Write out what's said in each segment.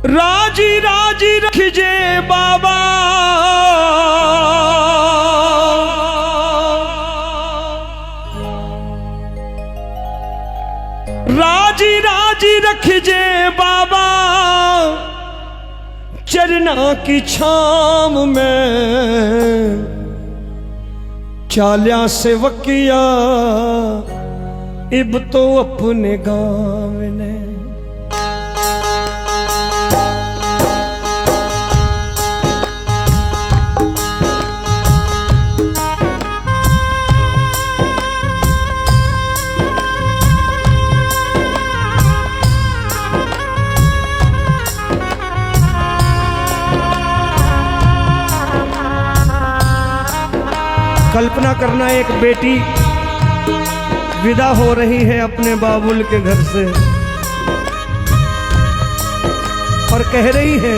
राजी राजी रखिजे बाबा, राजी राजी रखिजे बाबा, चरना की छाम में चाल्या से वकिया इब तो अपने गाँव ने। कल्पना करना, एक बेटी विदा हो रही है अपने बाबुल के घर से और कह रही है,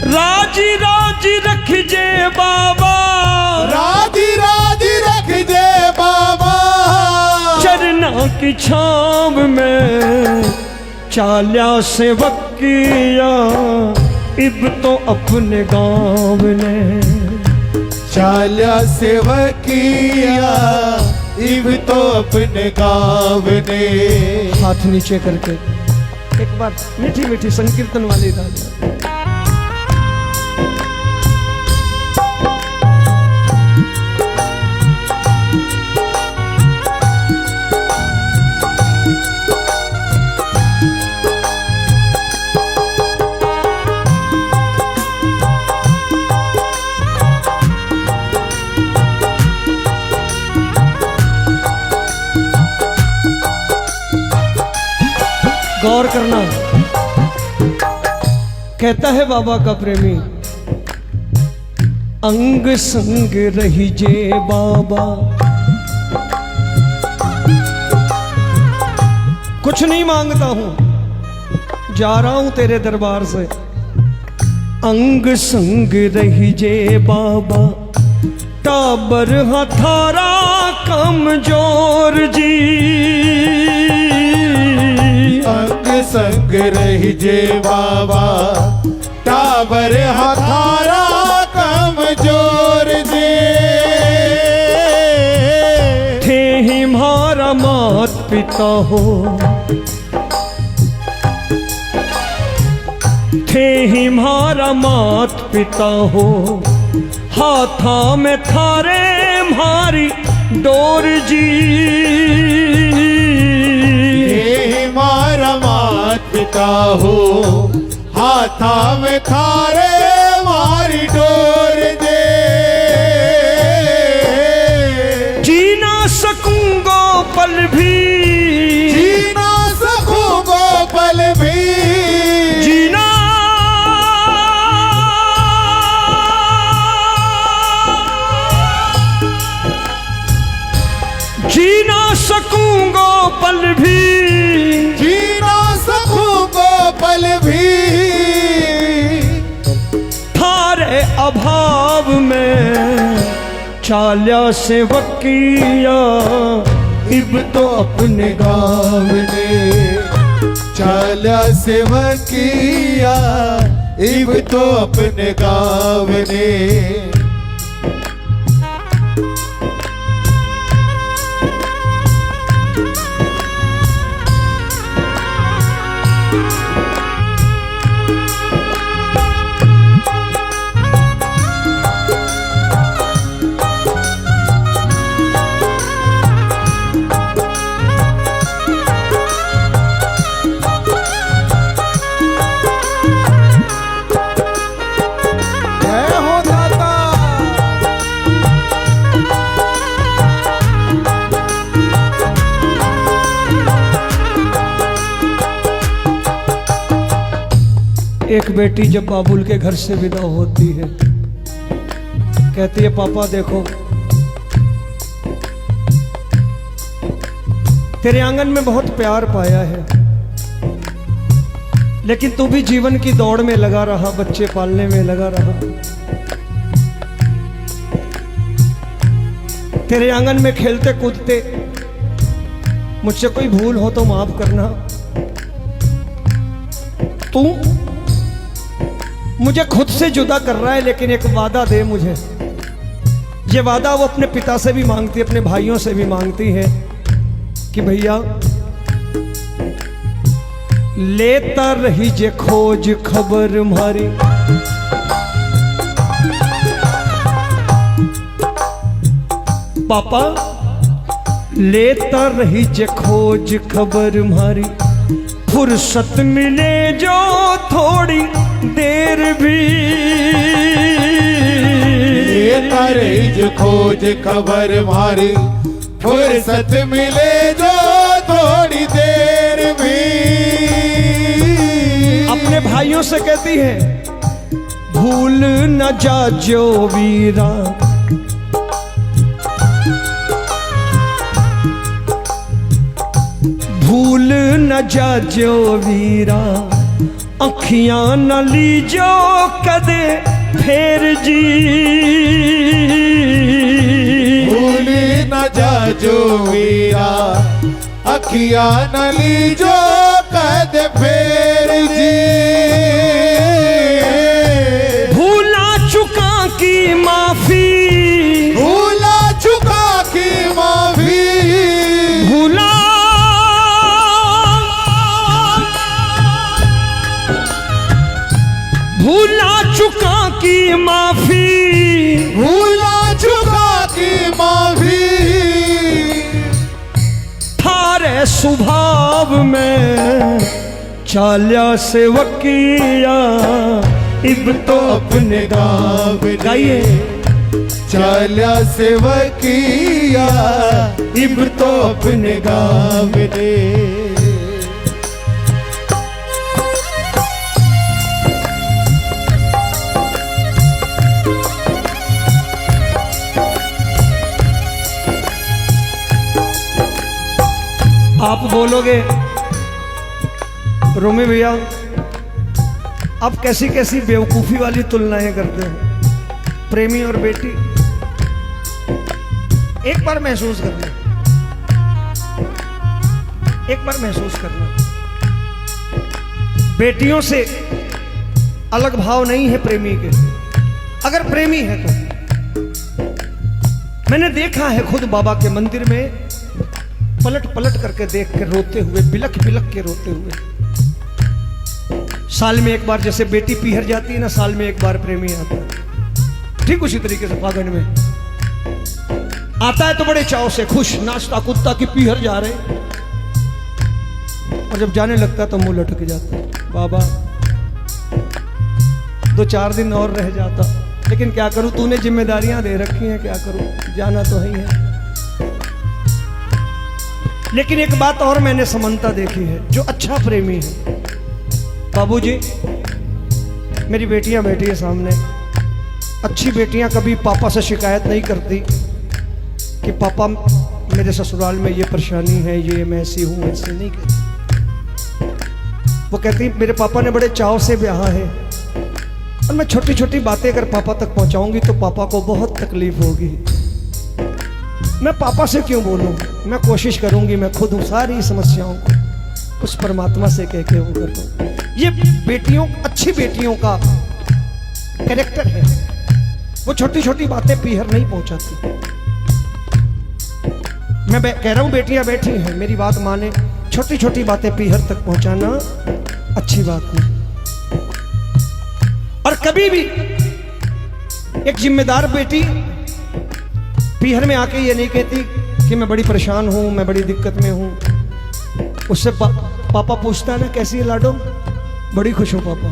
राजी राजी रखिजे बाबा, राजी राजी रखिजे बाबा, चरना की छाव में चाल्या से वकिया इब तो अपने गाँव ने। चाल्या से वकिया इब तो अपने गाँव ने। हाथ नीचे करके एक बार मीठी मीठी संकीर्तन वाली दादा। गौर करना, कहता है बाबा का प्रेमी, अंग संग रहिजे बाबा, कुछ नहीं मांगता हूं, जा रहा हूं तेरे दरबार से। अंग संग रहिजे बाबा, टाबर हथारा कमजोर जी, अंग संग रहिजे बाबा, टाबर हथारा कमजोर जी। थे ही मारा मात पिता हो, थे ही मारा मात पिता हो, हाथा में थारे मारी डोर जी। मारा मात पिता हो, हाथा में थारे मारी डोर दे। जी ना सकूंगा पल भी, जी ना सकूंगा पल भी, जीना जी ना सकूंगा पल भी, पल भी, थारे अभाव में चाल्या से वकिया इब तो अपने गाँव ने। चाल्या से वकिया इब तो अपने गाँव ने। एक बेटी जब बाबुल के घर से विदा होती है, कहती है, पापा देखो तेरे आंगन में बहुत प्यार पाया है, लेकिन तू भी जीवन की दौड़ में लगा रहा, बच्चे पालने में लगा रहा। तेरे आंगन में खेलते कूदते मुझसे कोई भूल हो तो माफ करना। तू मुझे खुद से जुदा कर रहा है, लेकिन एक वादा दे मुझे। ये वादा वो अपने पिता से भी मांगती है, अपने भाइयों से भी मांगती है कि भैया लेता रही जे खोज खबर मारी, पापा लेता रही जे खोज खबर मारी, फुर्सत मिले जो थोड़ी देर भी, लेता रही जो खोज खबर मारी, फुर्सत मिले जो थोड़ी देर भी। अपने भाइयों से कहती है भूल न जा जो वीरा, भूल न जा जो वीरा, अखियां न लीजो कदे फेर जी, भूल न जा जो वीरा, अखियां न लीजो कद फेर जी। भूला चुका की माफी, भूला चुका की माफी, भूला भूला चुका की माफी, भूला चुका की माफी। थारे स्वभाव में चाल्या सेवकिया, इब तो अपने गाँव गाइए, चाल्या सेवकिया, इब तो अपने गाँव ने। आप बोलोगे रोमी भैया आप कैसी कैसी बेवकूफ़ी वाली तुलनाएं करते हो, प्रेमी और बेटी। एक बार महसूस करना, एक बार महसूस करना, बेटियों से अलग भाव नहीं है प्रेमी के। अगर प्रेमी है तो मैंने देखा है खुद बाबा के मंदिर में पलट पलट करके देख कर रोते हुए, बिलख बिलख के रोते हुए। साल में एक बार जैसे बेटी पीहर जाती है ना, साल में एक बार प्रेमी आता है, ठीक उसी तरीके से फागुन में आता है तो बड़े चाव से खुश नाचता कूदता कि पीहर जा रहे, और जब जाने लगता तो मुंह लटक जाता, बाबा 2-4 दिन और रह जाता, लेकिन क्या करूं, तूने जिम्मेदारियां दे रखी हैं, क्या करूं, जाना तो ही है। लेकिन एक बात और मैंने समानता देखी है, जो अच्छा प्रेमी है, बाबूजी मेरी बेटियां बैठी है सामने, अच्छी बेटियां कभी पापा से शिकायत नहीं करती कि पापा मेरे ससुराल में ये परेशानी है, ये मैं ऐसी हूं, ऐसे नहीं कहती। वो कहती मेरे पापा ने बड़े चाव से ब्याह है, और मैं छोटी छोटी बातें अगर पापा तक पहुंचाऊंगी तो पापा को बहुत तकलीफ होगी। मैं पापा से क्यों बोलूं, मैं कोशिश करूंगी मैं खुद सारी समस्याओं को उस परमात्मा से कह के वो कर दूं। ये बेटियों, अच्छी बेटियों का कैरेक्टर है, वो छोटी छोटी बातें पीहर नहीं पहुंचाती। मैं कह रहा हूं बेटियां बैठी हैं, मेरी बात माने, छोटी छोटी बातें पीहर तक पहुंचाना अच्छी बात नहीं। और कभी भी एक जिम्मेदार बेटी पीहर में आके ये नहीं कहती कि मैं बड़ी परेशान हूं, मैं बड़ी दिक्कत में हूं। उससे पापा पूछता है ना कैसी है लाडो, बड़ी खुश हूं पापा,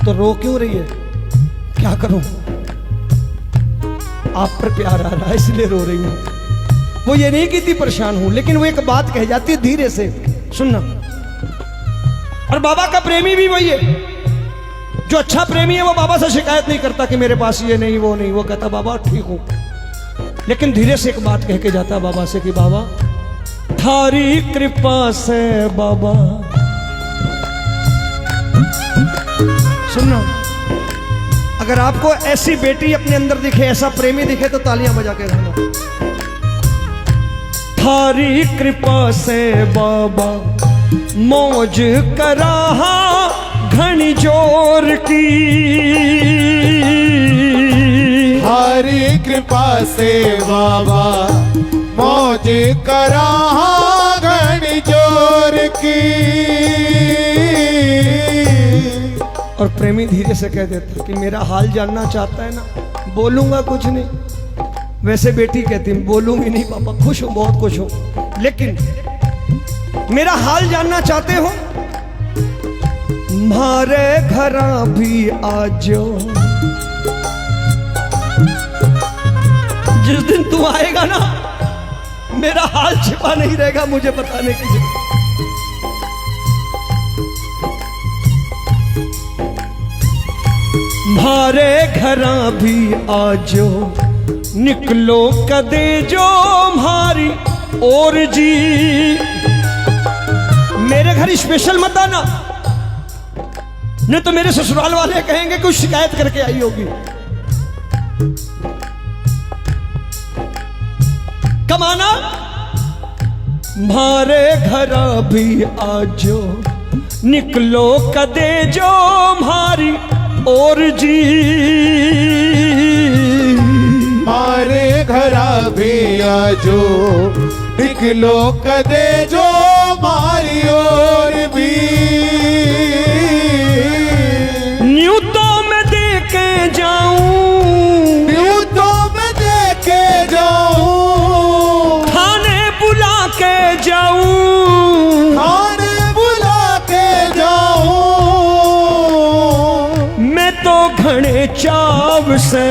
तो रो क्यों रही है, क्या करूं, आप पर प्यार आ रहा है इसलिए रो रही हूं। वो ये नहीं कहती परेशान हूं, लेकिन वो एक बात कह जाती है धीरे से, सुनना। और बाबा का प्रेमी भी वही है, जो अच्छा प्रेमी है वो बाबा से शिकायत नहीं करता कि मेरे पास ये नहीं वो नहीं, वो कहता बाबा ठीक हूं, लेकिन धीरे से एक बात कह के जाता है बाबा से कि बाबा थारी कृपा से बाबा। सुनना, अगर आपको ऐसी बेटी अपने अंदर दिखे, ऐसा प्रेमी दिखे तो तालियां बजा के गाना। थारी कृपा से बाबा मौज कराहा घनी जोर की। हरी कृपा से बाबा मौज करा घनी जोर की। और प्रेमी धीरे से कह देता कि मेरा हाल जानना चाहता है ना, बोलूंगा कुछ नहीं। वैसे बेटी कहती बोलूंगी नहीं पापा, खुश हूं, बहुत खुश हूं, लेकिन मेरा हाल जानना चाहते हो, मारे घर भी आजो। जिस दिन तू आएगा ना, मेरा हाल छिपा नहीं रहेगा मुझे बताने की जरूरत। मारे घर भी आजो, निकलो कदे जो हमारी और जी। मेरे घर स्पेशल मत आना, नहीं तो मेरे ससुराल वाले कहेंगे कुछ शिकायत करके आई होगी। कमाना मारे घर भी आजो, निकलो कदे जो हमारी और जी। मारे घरा भी आजो, निकलो कदे जो मारी और भी। न्यू तो मैं दे के जाऊं, न्यू तो मैं दे के जाऊं, खाने बुला के जाऊं, खाने बुला के जाऊं। मैं तो घने चाव से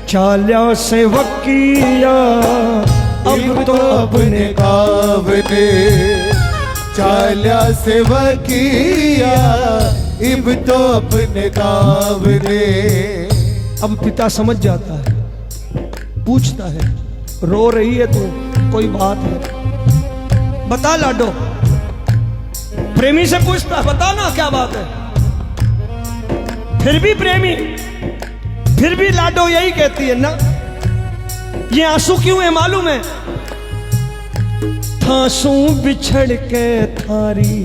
चाल्या से वकिया, अब तो अपने गावने चाल्या से वकिया, इब तो अपने गावने। अब पिता समझ जाता है, पूछता है, रो रही है तू, कोई बात है बता लाडो। प्रेमी से पूछता है, बता ना क्या बात है। फिर भी प्रेमी, फिर भी लाडो यही कहती है ना, ये आंसू क्यों है मालूम है, थांसू बिछड़ के थारी।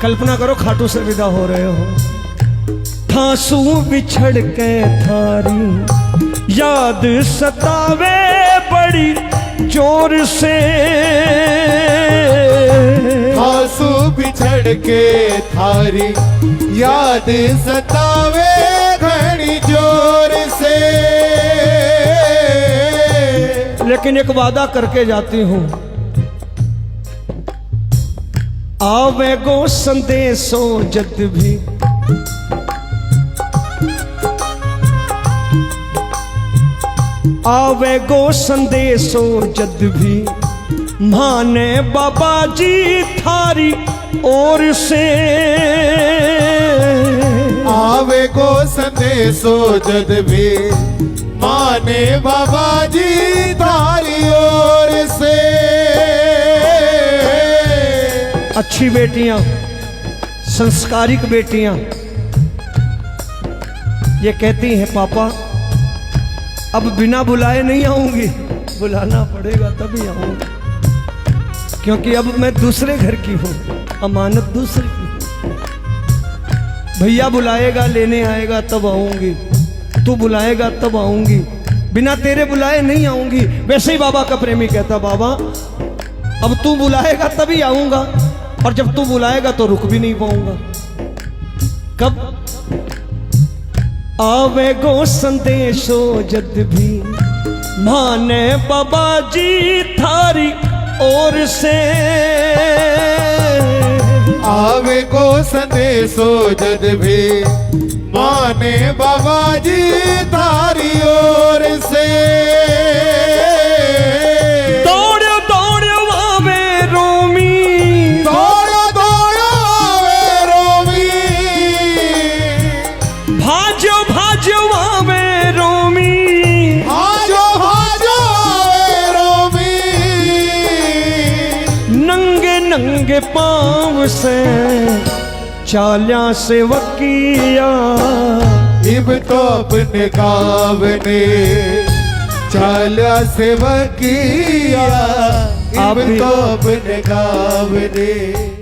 कल्पना करो खाटू से विदा हो रहे हो, थांसू बिछड़ के थारी, याद सतावे बड़ी जोर से। आंसू बिछड़ के थारी, याद सतावे घनी जोर से। लेकिन एक वादा करके जाती हूं, आवे गो संदेशो जद भी, आवे गो संदेशो जद भी, माने बाबा जी थारी ओर से। आवे को संदेशो जद भी, माने बाबा जी थारी ओर से। अच्छी बेटियां, संस्कारिक बेटियां ये कहती हैं पापा अब बिना बुलाए नहीं आऊंगी, बुलाना पड़ेगा तभी आऊंगी, क्योंकि अब मैं दूसरे घर की हूं, अमानत दूसरे की हूं। भैया बुलाएगा, लेने आएगा तब आऊंगी, तू बुलाएगा तब आऊंगी, बिना तेरे बुलाए नहीं आऊंगी। वैसे ही बाबा का प्रेमी कहता, बाबा अब तू बुलाएगा तभी आऊंगा, और जब तू बुलाएगा तो रुक भी नहीं पाऊंगा। कब आवे गो संदेशो जद भी, माने बाबा जी थारी ओर से। आवे को संदेशो जद भी, माने बाबा जी थारी ओर से। दौड़ो दौड़ो आवे रोमी, दौड़ो दौड़ो आवे रोमी, भाजो भाजो आवे रोमी, भाजो भाजो आवे रोमी। नंगे नंगे पांव से चाल्या से वकिया, इब तो अपने गावने चाला सेवकिया इब आप भी- तो अपने गावने।